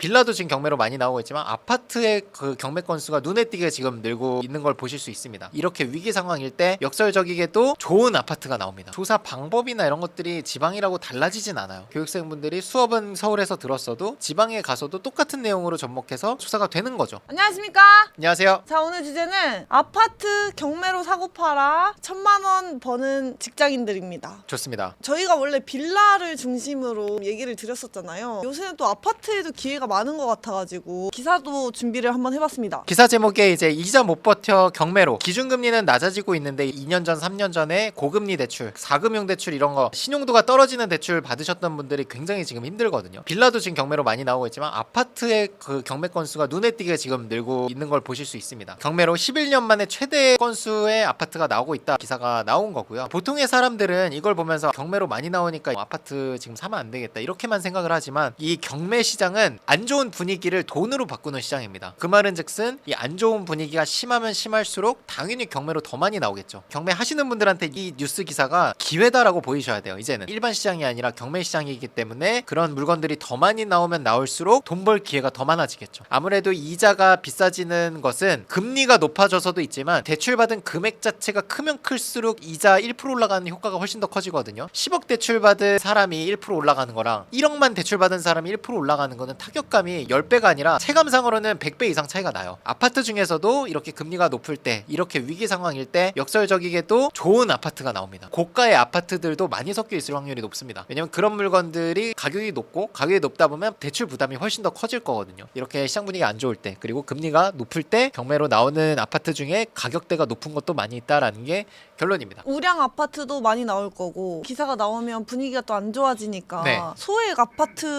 빌라도 지금 경매로 많이 나오고 있지만 아파트의 그 경매 건수가 눈에 띄게 지금 늘고 있는 걸 보실 수 있습니다. 이렇게 위기 상황일 때 역설적이게도 좋은 아파트가 나옵니다. 조사 방법이나 이런 것들이 지방이라고 달라지진 않아요. 교육생분들이 수업은 서울에서 들었어도 지방에 가서도 똑같은 내용으로 접목해서 조사가 되는 거죠. 안녕하십니까? 안녕하세요. 자, 오늘 주제는 아파트 경매로 사고 팔아 1,000만 원 버는 직장인들입니다. 좋습니다. 저희가 원래 빌라를 중심으로 얘기를 드렸었잖아요. 요새는 또 아파트에도 기회가 많은 것 같아가지고 기사도 준비를 한번 해봤습니다. 기사 제목에 이제 이자 못 버텨 경매로 기준금리는 낮아지고 있는데 2년 전 3년 전에 고금리 대출 4금융 대출 이런 거 신용도가 떨어지는 대출 받으셨던 분들이 굉장히 지금 힘들거든요. 빌라도 지금 경매로 많이 나오고 있지만 아파트의 그 경매 건수가 눈에 띄게 지금 늘고 있는 걸 보실 수 있습니다. 경매로 11년 만에 최대 건수의 아파트가 나오고 있다 기사가 나온 거고요. 보통의 사람들은 이걸 보면서 경매로 많이 나오니까 아파트 지금 사면 안 되겠다 이렇게만 생각을 하지만 이 경매 시장은 안 좋은 분위기를 돈으로 바꾸는 시장입니다. 그 말은 즉슨 이 안 좋은 분위기가 심하면 심할수록 당연히 경매로 더 많이 나오겠죠. 경매 하시는 분들한테 이 뉴스 기사가 기회다라고 보이셔야 돼요. 이제는 일반 시장이 아니라 경매 시장이기 때문에 그런 물건들이 더 많이 나오면 나올수록 돈 벌 기회가 더 많아지겠죠. 아무래도 이자가 비싸지는 것은 금리가 높아져서도 있지만 대출받은 금액 자체가 크면 클수록 이자 1% 올라가는 효과가 훨씬 더 커지거든요. 10억 대출받은 사람이 1% 올라가는 거랑 1억만 대출받은 사람이 1% 올라가는 거는 타격감이 10배가 아니라 체감상으로는 100배 이상 차이가 나요. 아파트 중에서도 이렇게 금리가 높을 때 이렇게 위기 상황일 때 역설적이게도 좋은 아파트가 나옵니다. 고가의 아파트들도 많이 섞여 있을 확률이 높습니다. 왜냐면 그런 물건들이 가격이 높고 가격이 높다 보면 대출 부담이 훨씬 더 커질 거거든요. 이렇게 시장 분위기가 안 좋을 때 그리고 금리가 높을 때 경매로 나오는 아파트 중에 가격대가 높은 것도 많이 있다라는 게 결론입니다. 우량 아파트도 많이 나올 거고 기사가 나오면 분위기가 또 안 좋아지니까 네. 소액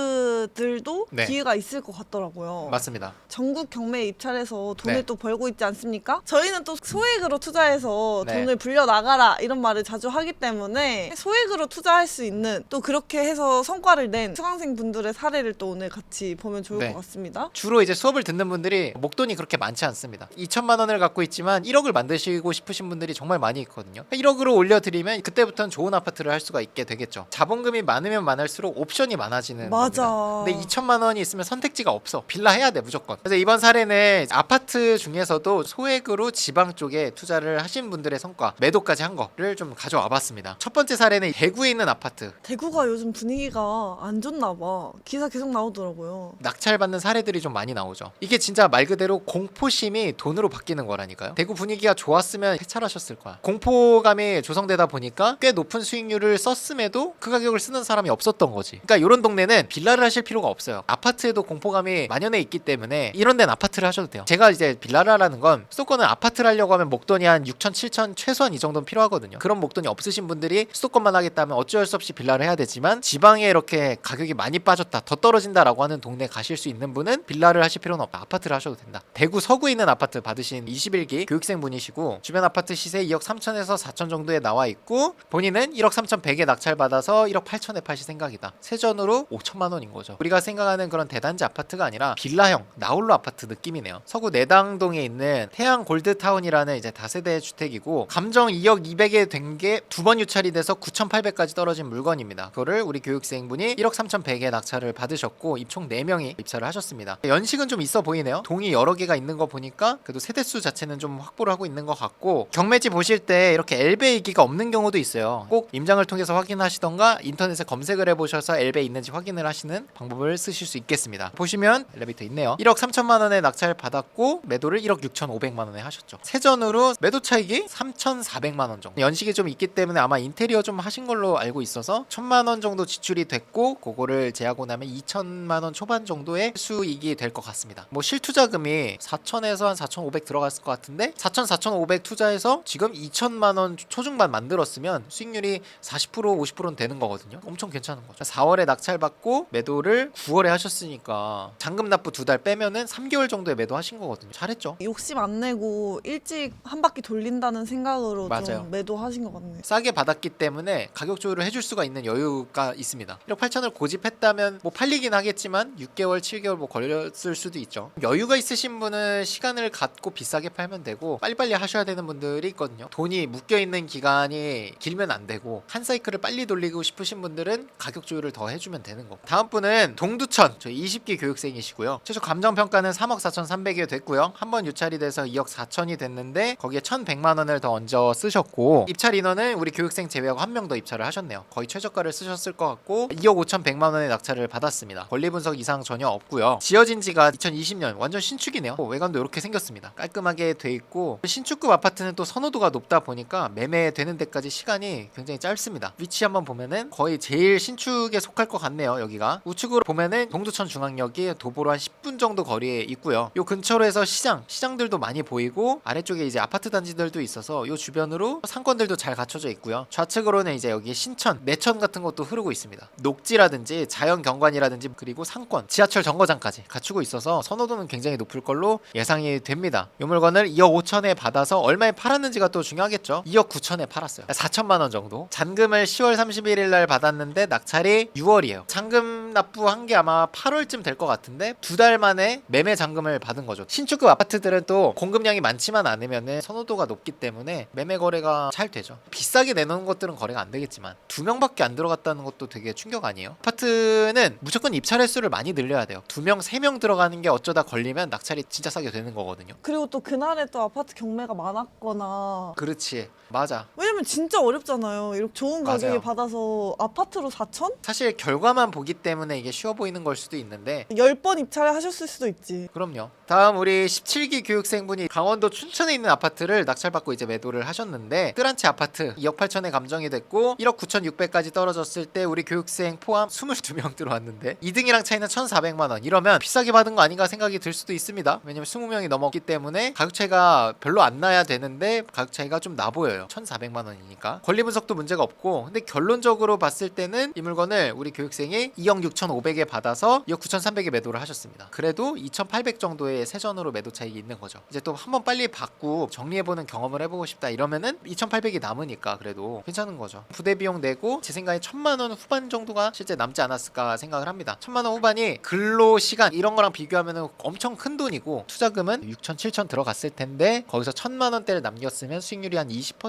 아파트들도 네. 기회가 있을 것 같더라고요. 맞습니다. 전국 경매에 입찰해서 돈을 네. 또 벌고 있지 않습니까? 저희는 또 소액으로 투자해서 네. 돈을 불려 나가라 이런 말을 자주 하기 때문에 소액으로 투자할 수 있는 또 그렇게 해서 성과를 낸 수강생 분들의 사례를 또 오늘 같이 보면 좋을 네. 것 같습니다. 주로 이제 수업을 듣는 분들이 목돈이 그렇게 많지 않습니다. 2천만 원을 갖고 있지만 1억을 만드시고 싶으신 분들이 정말 많이 있거든요. 1억으로 올려드리면 그때부터는 좋은 아파트를 할 수가 있게 되겠죠. 자본금이 많으면 많을수록 옵션이 많아지는 맞아. 겁니다. 근데 2천만 원이 있으면 선택지가 없어. 빌라 해야 돼 무조건. 그래서 이번 사례는 아파트 중에서도 소액으로 지방 쪽에 투자를 하신 분들의 성과 매도까지 한 거를 좀 가져와 봤습니다. 첫 번째 사례는 대구에 있는 아파트. 대구가 요즘 분위기가 안 좋나 봐. 기사 계속 나오더라고요. 낙찰받는 사례들이 좀 많이 나오죠. 이게 진짜 말 그대로 공포심이 돈으로 바뀌는 거라니까요. 대구 분위기가 좋았으면 해찰하셨을 거야. 공포감이 조성되다 보니까 꽤 높은 수익률을 썼음에도 그 가격을 쓰는 사람이 없었던 거지. 그러니까 이런 동네는 빌라를 하실 필요가 없어요. 아파트에도 공포감이 만연해 있기 때문에 이런 데는 아파트를 하셔도 돼요. 제가 이제 빌라라는 건 수도권은 아파트를 하려고 하면 목돈이 한 6천, 7천 최소한 이 정도는 필요하거든요. 그런 목돈이 없으신 분들이 수도권만 하겠다면 어쩔 수 없이 빌라를 해야 되지만 지방에 이렇게 가격이 많이 빠졌다, 더 떨어진다라고 하는 동네 가실 수 있는 분은 빌라를 하실 필요는 없다. 아파트를 하셔도 된다. 대구 서구에 있는 아파트 받으신 21기 교육생 분이시고 주변 아파트 시세 2억 3천에서 4천 정도에 나와 있고 본인은 1억 3천 100에 낙찰받아서 1억 8천에 파실 생각이다. 세전으로 5천만 원인 거죠. 우리가 생각하는 그런 대단지 아파트가 아니라 빌라형 나홀로 아파트 느낌이네요. 서구 내당동에 있는 태양 골드타운이라는 이제 다세대 주택이고 감정 2억 200에 된 게 두 번 유찰이 돼서 9,800까지 떨어진 물건입니다. 그거를 우리 교육생분이 1억 3,100에 낙찰을 받으셨고 총 4명이 입찰을 하셨습니다. 연식은 좀 있어 보이네요. 동이 여러 개가 있는 거 보니까 그래도 세대수 자체는 좀 확보를 하고 있는 것 같고 경매지 보실 때 이렇게 엘베이기가 없는 경우도 있어요. 꼭 임장을 통해서 확인하시던가 인터넷에 검색을 해보셔서 엘베 있는지 확인을 하시는 방법을 쓰실 수 있겠습니다. 보시면 엘리베이터 있네요. 1억 3천만 원에 낙찰 받았고 매도를 1억 6,500만 원에 하셨죠. 세전으로 매도 차익이 3,400만 원 정도. 연식이 좀 있기 때문에 아마 인테리어 좀 하신 걸로 알고 있어서 1,000만 원 정도 지출이 됐고 그거를 제하고 나면 2천만 원 초반 정도의 수익이 될 것 같습니다. 뭐 실투자금이 4천에서 한 4,500 들어갔을 것 같은데 4천, 4,500 투자해서 지금 2천만 원 초중반 만들었으면 수익률이 40% 50%는 되는 거거든요. 엄청 괜찮은 거죠. 4월에 낙찰 받고 매도를 9월에 하셨으니까 잔금 납부 2달 빼면은 3개월 정도에 매도하신 거거든요. 잘했죠. 욕심 안 내고 일찍 한 바퀴 돌린다는 생각으로 맞아요. 좀 매도하신 것 같네요. 싸게 받았기 때문에 가격 조율을 해줄 수가 있는 여유가 있습니다. 1억 8천을 고집했다면 뭐 팔리긴 하겠지만 6개월 7개월 뭐 걸렸을 수도 있죠. 여유가 있으신 분은 시간을 갖고 비싸게 팔면 되고 빨리빨리 하셔야 되는 분들이 있거든요. 돈이 묶여있는 기간이 길면 안 되고 한 사이클을 빨리 돌리고 싶으신 분들은 가격 조율을 더 해주면 되는 거. 다음 분은 동두천 저 20기 교육생이시고요. 최초 감정평가는 3억 4,300이 됐고요. 한 번 유찰이 돼서 2억 4천이 됐는데 거기에 1,100만 원을 더 얹어 쓰셨고, 입찰 인원은 우리 교육생 제외하고 한 명 더 입찰을 하셨네요. 거의 최저가를 쓰셨을 것 같고 2억 5,100만 원의 낙찰을 받았습니다. 권리 분석 이상 전혀 없고요. 지어진 지가 2020년, 완전 신축이네요. 외관도 이렇게 생겼습니다. 깔끔하게 돼 있고, 신축급 아파트는 또 선호도가 높다 보니까 매매되는 데까지 시간이 굉장히 짧습니다. 위치 한번 보면은 거의 제일 신축에 속할 것 같네요. 여기가 우측으로 보면은 동두천 중앙역이 도보로 한 10분 정도 거리에 있고요. 요 근처로 해서 시장들도 많이 보이고, 아래쪽에 이제 아파트 단지들도 있어서 요 주변으로 상권들도 잘 갖춰져 있고요. 좌측으로는 이제 여기 신천, 내천 같은 것도 흐르고 있습니다. 녹지라든지 자연 경관이라든지 그리고 상권, 지하철 정거장까지 갖추고 있어서 선호도는 굉장히 높을 걸로 예상이 됩니다. 이 물건을 2억 5천에 받아서 얼마에 팔았는지가 또 중요하겠죠. 2억 9천에 팔았어요. 4천만 원 정도. 잔금을 10월 31일 날 받았는데 낙찰이 6월이에요. 잔금 납부한 게 아마 8월쯤 될 것 같은데 2달 만에 매매 잔금을 받은 거죠. 신축급 아파트들은 또 공급량이 많지만 않으면은 선호도가 높기 때문에 매매 거래가 잘 되죠. 비싸게 내놓은 것들은 거래가 안 되겠지만 2명밖에 안 들어갔다는 것도 되게 충격 아니에요? 아파트는 무조건 입찰 횟수를 많이 늘려야 돼요. 2명, 3명 들어가는 게 어쩌다 걸리면 낙찰이 진짜 싸게 되는 거거든요. 그리고 또 그날에 또 아파트 경매가 많았거나, 그렇지, 맞아. 왜냐면 진짜 어렵잖아요. 이렇게 좋은 가격에 맞아요. 받아서 아파트로 4천? 사실 결과만 보기 때문에 이게 쉬워 보이는 걸 수도 있는데 10번 입찰을 하셨을 수도 있지. 그럼요. 다음 우리 17기 교육생분이 강원도 춘천에 있는 아파트를 낙찰받고 이제 매도를 하셨는데, 뜰한채 아파트 2억 8천에 감정이 됐고 1억 9,600까지 떨어졌을 때 우리 교육생 포함 22명 들어왔는데 2등이랑 차이는 1,400만 원. 이러면 비싸게 받은 거 아닌가 생각이 들 수도 있습니다. 왜냐면 20명이 넘었기 때문에 가격 차이가 별로 안 나야 되는데 가격 차이가 좀 나 보여요. 1,400만 원이니까. 권리 분석도 문제가 없고, 근데 결론적으로 봤을 때는 이 물건을 우리 교육생이 2억 6,500에 받아서 2억 9,300에 매도를 하셨습니다. 그래도 2,800 정도의 세전으로 매도 차익이 있는 거죠. 이제 또 한번 빨리 받고 정리해보는 경험을 해보고 싶다 이러면은 2,800이 남으니까 그래도 괜찮은 거죠. 부대 비용 내고 제 생각에 1,000만 원 후반 정도가 실제 남지 않았을까 생각을 합니다. 1,000만 원 후반이 근로 시간 이런 거랑 비교하면은 엄청 큰 돈이고, 투자금은 6천, 7천 들어갔을 텐데 거기서 1,000만 원대를 남겼으면 수익률이 한 20%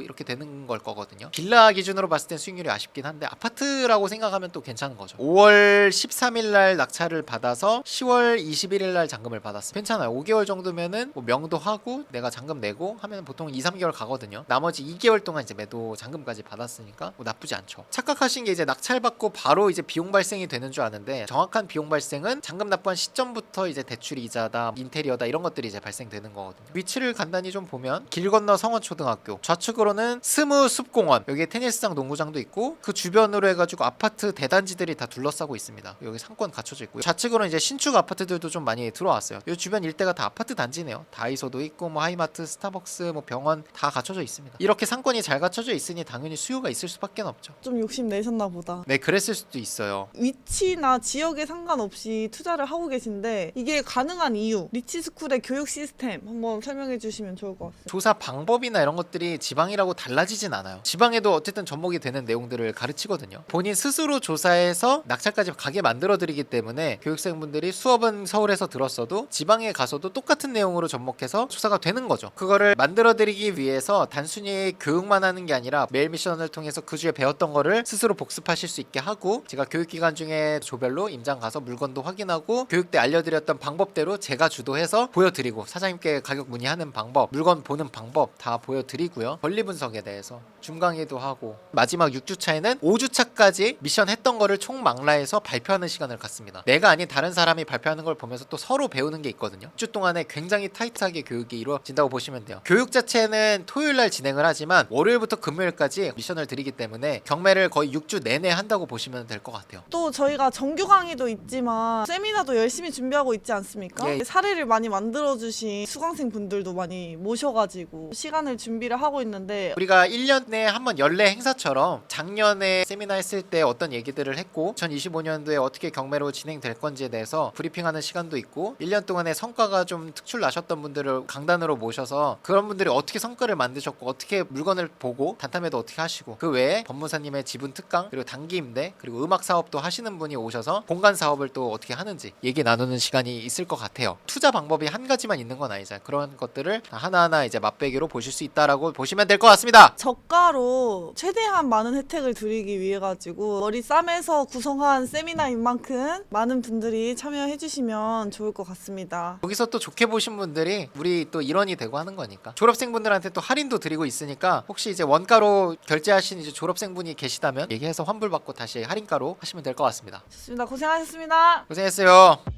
이렇게 되는 걸 거거든요. 빌라 기준으로 봤을 땐 수익률이 아쉽긴 한데 아파트라고 생각하면 또 괜찮은 거죠. 5월 13일 날 낙찰을 받아서 10월 21일 날 잔금을 받았어요. 괜찮아요. 5개월 정도면은 뭐 명도하고 내가 잔금 내고 하면 보통 2, 3개월 가거든요. 나머지 2개월 동안 이제 매도 잔금까지 받았으니까 뭐 나쁘지 않죠. 착각하신 게 이제 낙찰 받고 바로 이제 비용 발생이 되는 줄 아는데, 정확한 비용 발생은 잔금 납부한 시점부터 이제 대출 이자다, 인테리어다 이런 것들이 이제 발생되는 거거든요. 위치를 간단히 좀 보면 길 건너 성원초등학교, 좌측으로는 스무 숲공원, 여기에 테니스장, 농구장도 있고 그 주변으로 해가지고 아파트 대단지들이 다 둘러싸고 있습니다. 여기 상권 갖춰져 있고요. 좌측으로는 이제 신축 아파트들도 좀 많이 들어왔어요. 이 주변 일대가 다 아파트 단지네요. 다이소도 있고 뭐 하이마트, 스타벅스, 뭐 병원 다 갖춰져 있습니다. 이렇게 상권이 잘 갖춰져 있으니 당연히 수요가 있을 수밖에 없죠. 좀 욕심 내셨나 보다. 네, 그랬을 수도 있어요. 위치나 지역에 상관없이 투자를 하고 계신데 이게 가능한 이유, 리치스쿨의 교육 시스템 한번 설명해 주시면 좋을 것 같아요. 조사 방법이나 이런 것들이 지방이라고 달라지진 않아요. 지방에도 어쨌든 접목이 되는 내용들을 가르치거든요. 본인 스스로 조사해서 낙찰까지 가게 만들어 드리기 때문에 교육생분들이 수업은 서울에서 들었어도 지방에 가서도 똑같은 내용으로 접목해서 조사가 되는 거죠. 그거를 만들어 드리기 위해서 단순히 교육만 하는 게 아니라 메일 미션을 통해서 그 주에 배웠던 거를 스스로 복습하실 수 있게 하고, 제가 교육기간 중에 조별로 임장 가서 물건도 확인하고 교육 때 알려드렸던 방법대로 제가 주도해서 보여드리고, 사장님께 가격 문의하는 방법, 물건 보는 방법 다 보여드리고요. 권리 분석에 대해서 중강의도 하고, 마지막 6주차에는 5주차까지 미션 했던 거를 총망라해서 발표하는 시간을 갖습니다. 내가 아닌 다른 사람이 발표하는 걸 보면서 또 서로 배우는 게 있거든요. 6주 동안에 굉장히 타이트하게 교육이 이루어진다고 보시면 돼요. 교육 자체는 토요일 날 진행을 하지만 월요일부터 금요일까지 미션을 드리기 때문에 경매를 거의 6주 내내 한다고 보시면 될 것 같아요. 또 저희가 정규 강의도 있지만 세미나도 열심히 준비하고 있지 않습니까? 예. 사례를 많이 만들어주신 수강생 분들도 많이 모셔가지고 시간을 준비를 하고 있는데, 우리가 1년에 한번 연례 행사처럼 작년에 세미나 했을 때 어떤 얘기들을 했고 2025년도에 어떻게 경매로 진행될 건지에 대해서 브리핑하는 시간도 있고, 1년 동안의 성과가 좀 특출 나셨던 분들을 강단으로 모셔서 그런 분들이 어떻게 성과를 만드셨고 어떻게 물건을 보고 단타매도 어떻게 하시고, 그 외에 법무사님의 지분 특강, 그리고 단기 임대, 그리고 음악 사업도 하시는 분이 오셔서 공간 사업을 또 어떻게 하는지 얘기 나누는 시간이 있을 것 같아요. 투자 방법이 한 가지만 있는 건 아니잖아요. 그런 것들을 하나하나 이제 맛배기로 보실 수 있다라고 보시면 될 것 같습니다. 저가로 최대한 많은 혜택을 드리기 위해 가지고 머리 쌈에서 구성한 세미나인 만큼 아무튼 많은 분들이 참여해 주시면 좋을 것 같습니다. 여기서 또 좋게 보신 분들이 우리 또 일원이 되고 하는 거니까 졸업생분들한테 또 할인도 드리고 있으니까 혹시 이제 원가로 결제하신 이제 졸업생분이 계시다면 얘기해서 환불받고 다시 할인가로 하시면 될 것 같습니다. 좋습니다. 고생하셨습니다. 고생했어요.